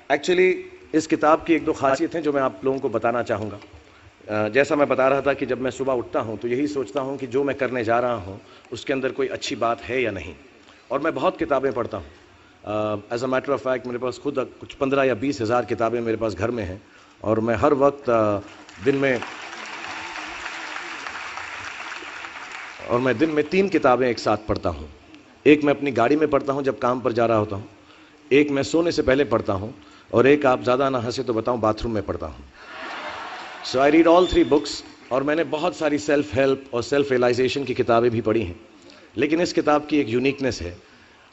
Actually इस किताब की एक दो खासियत हैं जो मैं आप लोगों को बताना चाहूँगा। जैसा मैं बता रहा था कि जब मैं सुबह उठता हूँ तो यही सोचता हूँ कि जो मैं करने जा रहा हूँ उसके अंदर कोई अच्छी बात है या नहीं। और मैं बहुत किताबें पढ़ता हूँ। As a matter of fact मेरे पास खुद कुछ 15 या 20 हज़ार किताबें मेरे पास घर में हैं। और मैं हर वक्त दिन में 3 किताबें एक साथ पढ़ता हूँ। एक मैं अपनी गाड़ी में पढ़ता हूँ जब काम पर जा रहा होता हूँ, एक मैं सोने से पहले पढ़ता हूँ, और एक, आप ज़्यादा ना हंसे तो बताऊँ, बाथरूम में पढ़ता हूँ। सो आई रीड ऑल 3 बुक्स। और मैंने बहुत सारी सेल्फ हेल्प और सेल्फ रियलाइजेशन की किताबें भी पढ़ी हैं। लेकिन इस किताब की एक यूनिकनेस है।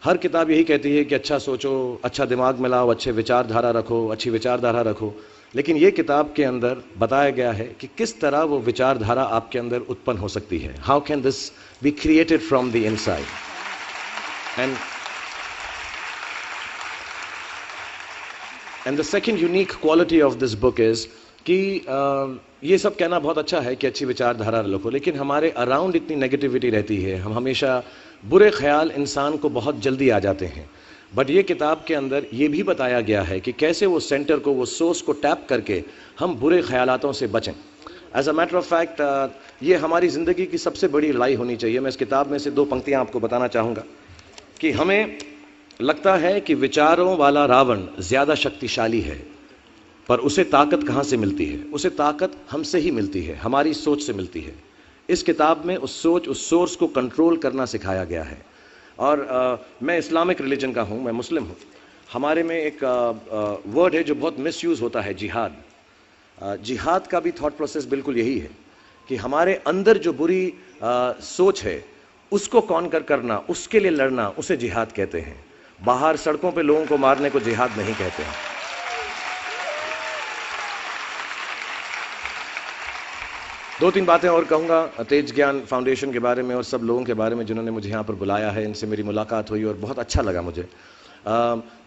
हर किताब यही कहती है कि अच्छा सोचो, अच्छा दिमाग में लाओ, अच्छे विचारधारा रखो, अच्छी विचारधारा रखो। लेकिन ये किताब के अंदर बताया गया है कि किस तरह वो विचारधारा आपके अंदर उत्पन्न हो सकती है। How can this be created from the inside. And the second unique quality of this book is कि ये सब कहना बहुत अच्छा है कि अच्छी विचारधारा रखो, लेकिन हमारे अराउंड इतनी नेगेटिविटी रहती है, हम हमेशा बुरे ख्याल इंसान को बहुत जल्दी आ जाते हैं। बट ये किताब के अंदर ये भी बताया गया है कि कैसे वो सेंटर को, वो सोर्स को टैप करके हम बुरे ख्यालातों से बचें। As a matter of fact ये हमारी ज़िंदगी की सबसे बड़ी लड़ाई होनी चाहिए। मैं इस किताब में से 2 पंक्तियाँ आपको बताना चाहूँगा कि हमें लगता है कि विचारों वाला रावण ज़्यादा शक्तिशाली है, पर उसे ताकत कहाँ से मिलती है? उसे ताकत हमसे ही मिलती है, हमारी सोच से मिलती है। इस किताब में उस सोच, उस सोर्स को कंट्रोल करना सिखाया गया है। और मैं इस्लामिक रिलीजन का हूँ, मैं मुस्लिम हूँ। हमारे में एक वर्ड है जो बहुत मिसयूज़ होता है, जिहाद। जिहाद का भी थॉट प्रोसेस बिल्कुल यही है कि हमारे अंदर जो बुरी सोच है उसको कॉन्कर करना, उसके लिए लड़ना, उसे जिहाद कहते हैं। बाहर सड़कों पे लोगों को मारने को जिहाद नहीं कहते हैं। दो तीन बातें और कहूँगा तेज ज्ञान फाउंडेशन के बारे में और सब लोगों के बारे में जिन्होंने मुझे यहाँ पर बुलाया है। इनसे मेरी मुलाकात हुई और बहुत अच्छा लगा मुझे।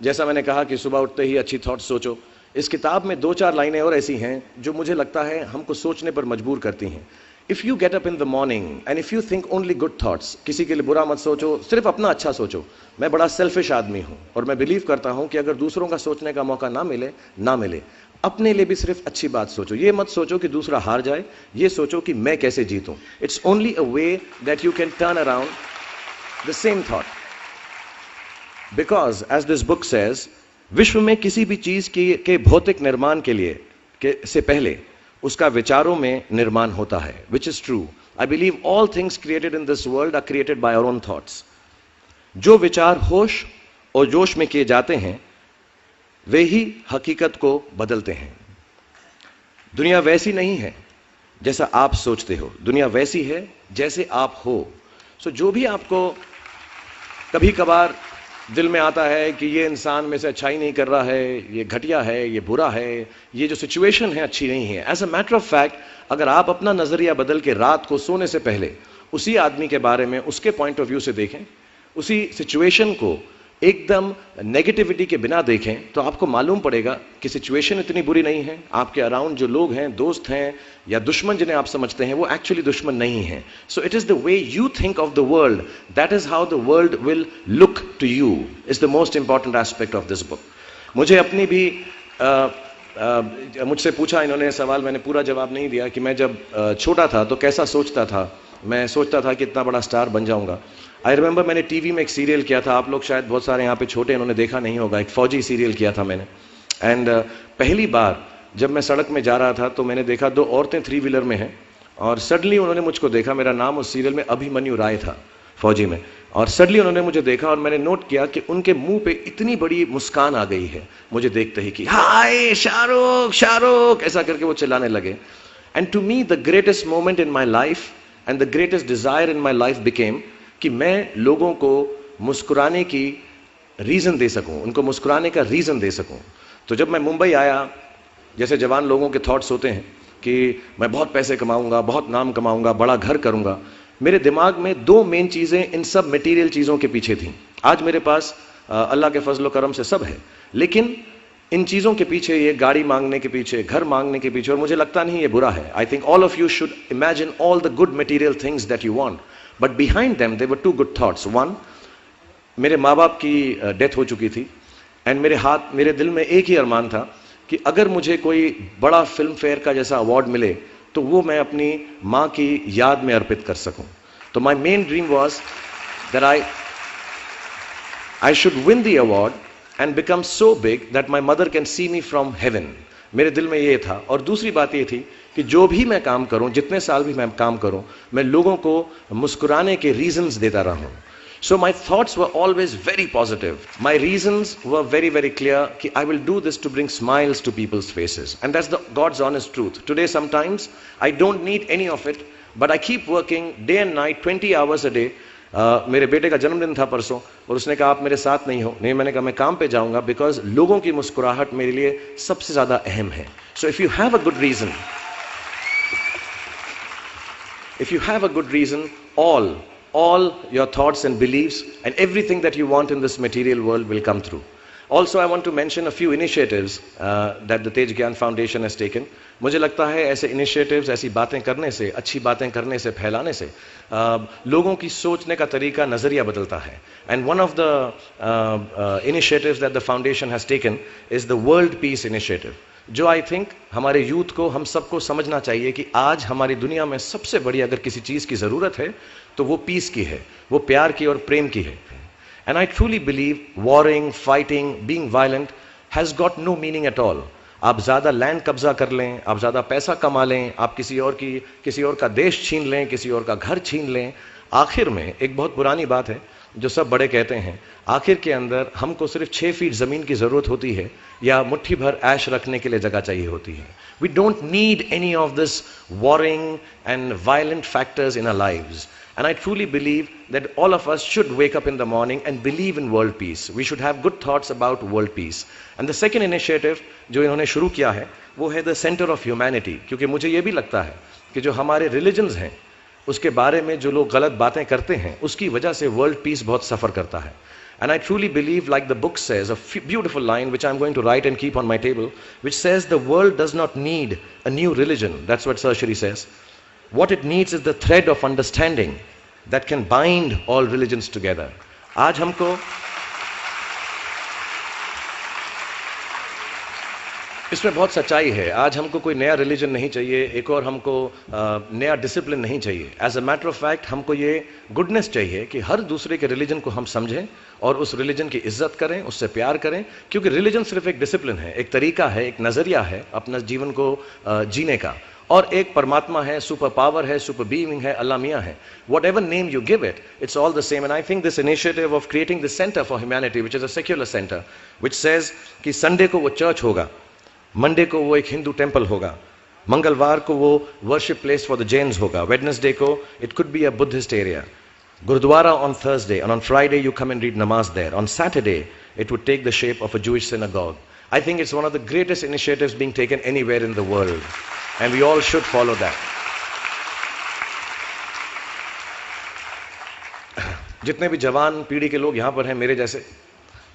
जैसा मैंने कहा कि सुबह उठते ही अच्छी थॉट्स सोचो। इस किताब में 2-4 लाइनें और ऐसी हैं जो मुझे लगता है हमको सोचने पर मजबूर करती हैं। If you get up in the morning and if you think only good thoughts, किसी के लिए बुरा मत सोचो, सिर्फ अपना अच्छा सोचो। मैं बड़ा सेल्फिश आदमी हूँ और मैं बिलीव करता हूँ कि अगर दूसरों का सोचने का मौका ना मिले, अपने लिए भी सिर्फ अच्छी बात सोचो। ये मत सोचो कि दूसरा हार जाए, ये सोचो कि मैं कैसे जीतूं। It's only a way that you can turn around the same thought. Because as this book says, विश्व में किसी भी चीज के भौतिक निर्माण से पहले उसका विचारों में निर्माण होता है, which is true. I believe all things created in this world are created by our own thoughts. जो विचार होश और जोश में किए जाते हैं वे ही हकीकत को बदलते हैं। दुनिया वैसी नहीं है जैसा आप सोचते हो, दुनिया वैसी है जैसे आप हो। सो जो भी आपको कभी कभार दिल में आता है कि ये इंसान में से अच्छाई नहीं कर रहा है, ये घटिया है, ये बुरा है, ये जो सिचुएशन है अच्छी नहीं है, as a matter of fact अगर आप अपना नजरिया बदल के रात को सोने से पहले उसी आदमी के बारे में उसके पॉइंट ऑफ व्यू से देखें, उसी सिचुएशन को एकदम नेगेटिविटी के बिना देखें, तो आपको मालूम पड़ेगा कि सिचुएशन इतनी बुरी नहीं है। आपके अराउंड जो लोग हैं, दोस्त हैं या दुश्मन जिन्हें आप समझते हैं, वो एक्चुअली दुश्मन नहीं है। So it is the way you think of the world, that is how the world will look to you, is the most important aspect of this book. मुझे अपनी भी मुझसे पूछा इन्होंने सवाल, मैंने पूरा जवाब नहीं दिया कि मैं जब छोटा था तो कैसा सोचता था। मैं सोचता था कि इतना बड़ा स्टार बन जाऊंगा। आई रिमेंबर मैंने टीवी में एक सीरियल किया था, आप लोग शायद बहुत सारे यहाँ पे छोटे इन्होंने देखा नहीं होगा, एक फौजी सीरियल किया था मैंने। एंड पहली बार जब मैं सड़क में जा रहा था तो मैंने देखा 2 औरतें 3 व्हीलर में हैं और सडनली उन्होंने मुझको देखा। मेरा नाम उस सीरियल में अभिमन्यु राय था, फौजी में। और सडनली उन्होंने मुझे देखा और मैंने नोट किया कि उनके मुंह पे इतनी बड़ी मुस्कान आ गई है मुझे देखते ही कि हाय शाहरुख शाहरुख, ऐसा करके वो चिल्लाने लगे। And to me the greatest moment in my life and the greatest desire in my life became कि मैं लोगों को मुस्कुराने की रीज़न दे सकूं, उनको मुस्कुराने का रीज़न दे सकूं। तो जब मैं मुंबई आया, जैसे जवान लोगों के थॉट्स होते हैं कि मैं बहुत पैसे कमाऊंगा, बहुत नाम कमाऊंगा, बड़ा घर करूंगा, मेरे दिमाग में 2 मेन चीज़ें इन सब मटेरियल चीज़ों के पीछे थी। आज मेरे पास अल्लाह के फजल करम से सब है, लेकिन इन चीज़ों के पीछे, ये गाड़ी मांगने के पीछे, घर मांगने के पीछे, और मुझे लगता नहीं ये बुरा है। I think all of you should imagine all the good material things that you want, but behind them there were 2 good thoughts. 1, मेरे माँ बाप की डेथ हो चुकी थी एंड मेरे दिल में एक ही अरमान था कि अगर मुझे कोई बड़ा फिल्म फेयर का जैसा अवार्ड मिले तो वो मैं अपनी माँ की याद में अर्पित कर सकूं। तो my main dream was that I should win the award and become so big that my mother can see me from heaven. मेरे दिल में ये था। और दूसरी बात ये थी कि जो भी मैं काम करूं, जितने साल भी मैं काम करूं, मैं लोगों को मुस्कुराने के रीजंस देता रहा हूं। So my thoughts were always very positive. My reasons were very, very clear कि I will do this to bring smiles to people's faces. And that's the God's honest truth. Today sometimes I don't need any of it, but I keep working day and night, 20 hours a day. मेरे बेटे का जन्मदिन था परसों और उसने कहा आप मेरे साथ नहीं हो। नहीं, मैंने कहा मैं काम पे जाऊंगा, बिकॉज लोगों की मुस्कुराहट मेरे लिए सबसे ज्यादा अहम है। So if you have a good reason, all your thoughts and beliefs and everything that you want in this material world will come through. Also, I want to mention a few initiatives that the Tej Gyan Foundation has taken. मुझे लगता है ऐसे initiatives, ऐसी बातें करने से, अच्छी बातें करने से, फैलाने से लोगों की सोचने का तरीका, नज़रिया बदलता है। And one of the initiatives that the foundation has taken is the World Peace Initiative, जो आई थिंक हमारे यूथ को, हम सबको समझना चाहिए कि आज हमारी दुनिया में सबसे बड़ी अगर किसी चीज़ की ज़रूरत है तो वो पीस की है, वो प्यार की और प्रेम की है। And I truly believe warring, fighting, being violent has got no meaning at all. आप ज़्यादा लैंड कब्जा कर लें, आप ज़्यादा पैसा कमा लें, आप किसी और का देश छीन लें, किसी और का घर छीन लें, आखिर में एक बहुत पुरानी बात है जो सब बड़े कहते हैं, आखिर के अंदर हमको सिर्फ 6 फीट ज़मीन की ज़रूरत होती है या मुट्ठी भर ऐश रखने के लिए जगह चाहिए होती है। We don't need any of this warring and violent factors in our lives. And I truly believe that all of us should wake up in the morning and believe in world peace. We should have good thoughts about world peace. And the second initiative जो इन्होंने शुरू किया है वो है the Center of Humanity, क्योंकि मुझे ये भी लगता है कि जो हमारे रिलीजन्स हैं उसके बारे में जो लोग गलत बातें करते हैं उसकी वजह से वर्ल्ड पीस बहुत सफ़र करता है। And I truly believe, like the book says, a beautiful line which I'm going to write and keep on my table, which says the world does not need a new religion. That's what Sarshri says. What it needs is the thread of understanding that can bind all religions together. आज हमको इसमें बहुत सच्चाई है। आज हमको कोई नया रिलीजन नहीं चाहिए, एक और हमको नया डिसिप्लिन नहीं चाहिए। As a matter of fact हमको ये गुडनेस चाहिए कि हर दूसरे के रिलीजन को हम समझें और उस रिलीजन की इज्जत करें, उससे प्यार करें, क्योंकि रिलीजन सिर्फ एक डिसिप्लिन है, एक तरीका है, एक नज़रिया है अपना जीवन को जीने का। और एक परमात्मा है, सुपर पावर है, सुपर बीइंग है, अल्लाह मियाँ है। Whatever name you give it, it's all the same. And I think this initiative of creating the Center for Humanity, which is a secular center, which says कि Sunday को वो church होगा, Monday को वो एक हिंदू टेम्पल होगा, मंगलवार को वो worship place for the Jains होगा, वेडनेसडे को it could be a Buddhist area, gurdwara on Thursday, and on Friday you come and read namaz there. On Saturday it would take the shape of a Jewish synagogue. I think it's one of the greatest initiatives being taken anywhere in the world, and we all should follow that. जितने भी जवान पीढ़ी के लोग यहाँ पर हैं, मेरे जैसे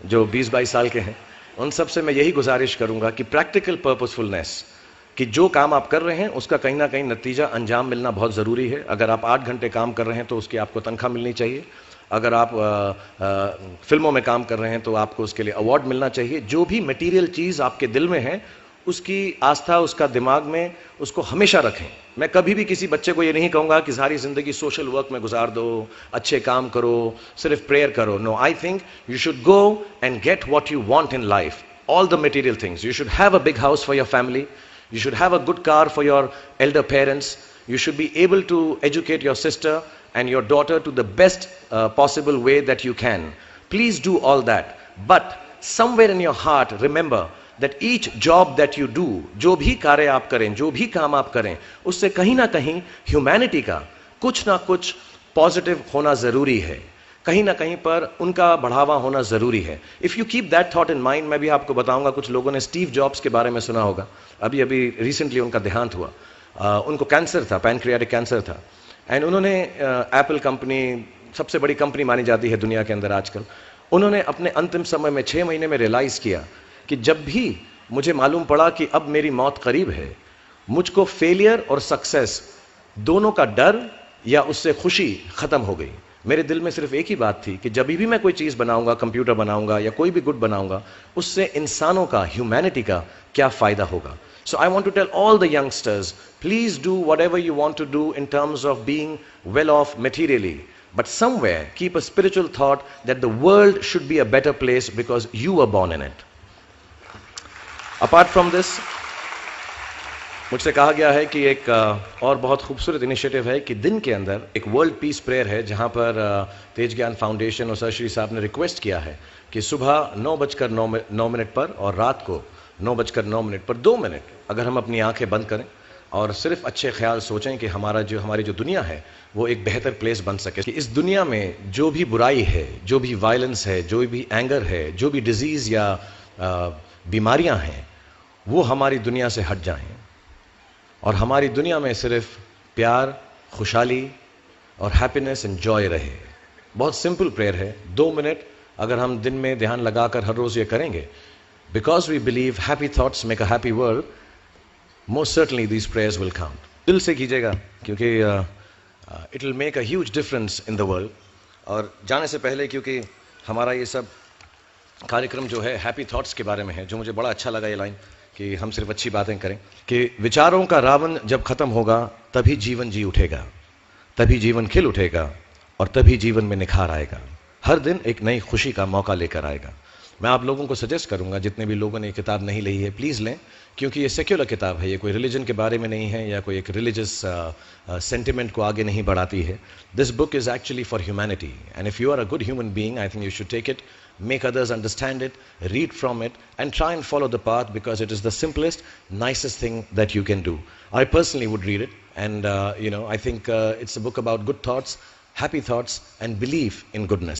जो 20-22 साल के हैं, उन सब से मैं यही गुजारिश करूंगा कि प्रैक्टिकल पर्पसफुलनेस, कि जो काम आप कर रहे हैं उसका कहीं ना कहीं नतीजा, अंजाम मिलना बहुत ज़रूरी है। अगर आप 8 घंटे काम कर रहे हैं तो उसकी आपको तनख्वाह मिलनी चाहिए। अगर आप फिल्मों में काम कर रहे हैं तो आपको उसके लिए अवार्ड मिलना चाहिए। जो भी मटेरियल चीज़ आपके दिल में है उसकी आस्था, उसका दिमाग में, उसको हमेशा रखें। मैं कभी भी किसी बच्चे को ये नहीं कहूँगा कि सारी ज़िंदगी सोशल वर्क में गुजार दो, अच्छे काम करो, सिर्फ प्रेयर करो। No, I think you should go and get what you want in life, all the material things. You should have a big house for your family, you should have a good car for your elder parents, you should be able to educate your sister and your daughter to the best possible way that you can. Please do all that, but somewhere in your heart remember that each job that you do, जो भी कार्य आप करें, जो भी काम आप करें, उससे कहीं ना कहीं ह्यूमैनिटी का कुछ ना कुछ पॉजिटिव होना ज़रूरी है, कहीं ना कहीं पर उनका बढ़ावा होना ज़रूरी है। If you keep that thought in mind, मैं भी आपको बताऊंगा, कुछ लोगों ने स्टीव जॉब्स के बारे में सुना होगा, अभी रिसेंटली उनका देहांत हुआ। उनको कैंसर था, पैनक्रियाटिक कैंसर था, एंड उन्होंने एप्पल कंपनी सबसे बड़ी कंपनी मानी जाती है दुनिया के अंदर आजकल, उन्होंने अपने अंतिम समय में 6 महीने में रियलाइज़ किया कि जब भी मुझे मालूम पड़ा कि अब मेरी मौत करीब है, मुझको फेलियर और सक्सेस दोनों का डर या उससे खुशी ख़त्म हो गई। मेरे दिल में सिर्फ एक ही बात थी कि जब भी मैं कोई चीज़ बनाऊंगा, कंप्यूटर बनाऊंगा या कोई भी गुड बनाऊंगा, उससे इंसानों का, ह्यूमैनिटी का क्या फ़ायदा होगा. So I want to tell all the youngsters, please do whatever you want to do in terms of being well off materially. But somewhere keep a spiritual thought that the world should be a better place because you were born in it. Apart from this, मुझसे कहा गया है कि एक और बहुत खूबसूरत initiative है कि दिन के अंदर एक वर्ल्ड पीस प्रेयर है, जहां पर तेज ज्ञान फाउंडेशन और सर श्री साहब ने रिक्वेस्ट किया है कि सुबह 9:09 पर और रात को 9:09 पर 2 मिनट अगर हम अपनी आंखें बंद करें और सिर्फ अच्छे ख्याल सोचें कि हमारी जो दुनिया है वो एक बेहतर प्लेस बन सके. कि इस दुनिया में जो भी बुराई है, जो भी वायलेंस है, जो भी एंगर है, जो भी डिजीज़ या बीमारियां हैं, वो हमारी दुनिया से हट जाएं और हमारी दुनिया में सिर्फ प्यार, खुशहाली और हैप्पीनेस एंड जॉय रहे. बहुत सिंपल प्रेयर है. 2 मिनट अगर हम दिन में ध्यान लगाकर हर रोज़ ये करेंगे, because we believe happy thoughts make a happy world, most certainly these prayers will count. दिल से कीजिएगा क्योंकि it will make a huge difference in the world. और जाने से पहले, क्योंकि हमारा ये सब कार्यक्रम जो है हैप्पी थॉट्स के बारे में है, जो मुझे बड़ा अच्छा लगा ये लाइन कि हम सिर्फ अच्छी बातें करें, कि विचारों का रावण जब खत्म होगा तभी जीवन जी उठेगा, तभी जीवन खिल उठेगा और तभी जीवन में निखार आएगा. हर दिन एक नई खुशी का मौका लेकर आएगा. मैं आप लोगों को सजेस्ट करूंगा, जितने भी लोगों ने ये किताब नहीं ली है, प्लीज़ लें, क्योंकि ये सेक्युलर किताब है. ये कोई रिलीजन के बारे में नहीं है या कोई एक रिलीजियस सेंटिमेंट को आगे नहीं बढ़ाती है. This book is actually for humanity, and if you are a good human being, I think you should take it, make others understand it, read from it, and try and follow the path, because it is the simplest, nicest thing that you can do. I personally would read it, and I think it's a book about good thoughts, happy thoughts, and belief in goodness.